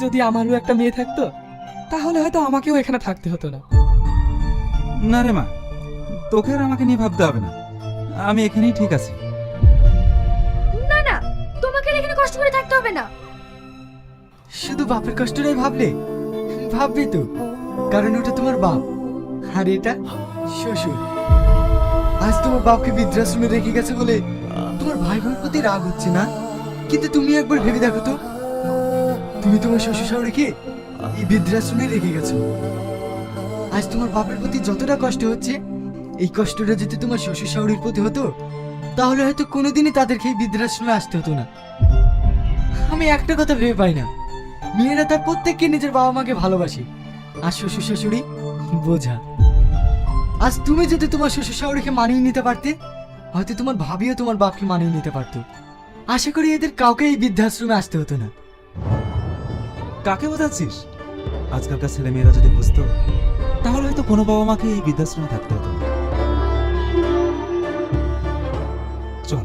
যদি আমারও একটা মেয়ে থাকতো তাহলে হয়তো আমাকেও এখানে থাকতে হতো না। না রে মা, তোকে আর আমাকে নিয়ে ভাবতে হবে না, আমি এখানেই ঠিক আছি। না না, তোমাকে আর এখানে কষ্ট করে থাকতে হবে না। শুধু বাপের কষ্টটাই ভাবলে? ভাববি তো, কারণ ওটা তোমার বাপ আর এটা শ্বশুর। আজ তোমার বাপকে বৃদ্ধাশ্রমে রেখে গেছে বলে তোমার ভাই বোনের প্রতি রাগ হচ্ছে না, কিন্তু তুমি একবার ভেবে দেখো তো, তুমি তোমার শ্বশুর শাশুড়িকে এই বৃদ্ধাশ্রমে রেখে গেছো। আজ তোমার বাপের প্রতি যতটা কষ্ট হচ্ছে, এই কষ্টটা যদি তোমার শ্বশুর শাশুড়ির প্রতি হতো তাহলে হয়তো কোনোদিনই তাদেরকে এই বৃদ্ধাশ্রমে আসতে হতো না। আমি একটা কথা ভেবে পাই না, মেয়েরা তার প্রত্যেককে নিজের বাবা মাকে ভালোবাসে, আর শ্বশুর শাশুড়ি বোঝা। আজ তুমি যদি তোমার শ্বশুর শাশুড়িকে মানিয়ে নিতে পারতে, হয়তো তোমার ভাবিও তোমার বাপকে মানিয়ে নিতে পারতো। আশা করি এদের কাউকে এই বৃদ্ধাশ্রমে আসতে হতো না। কাকে বোঝাচ্ছিস? আজকালকার ছেলে মেয়েরা যদি বুঝতো তাহলে হয়তো কোনো বাবা মাকে এই বৃদ্ধাশ্রমে থাকতে হতো না। চল।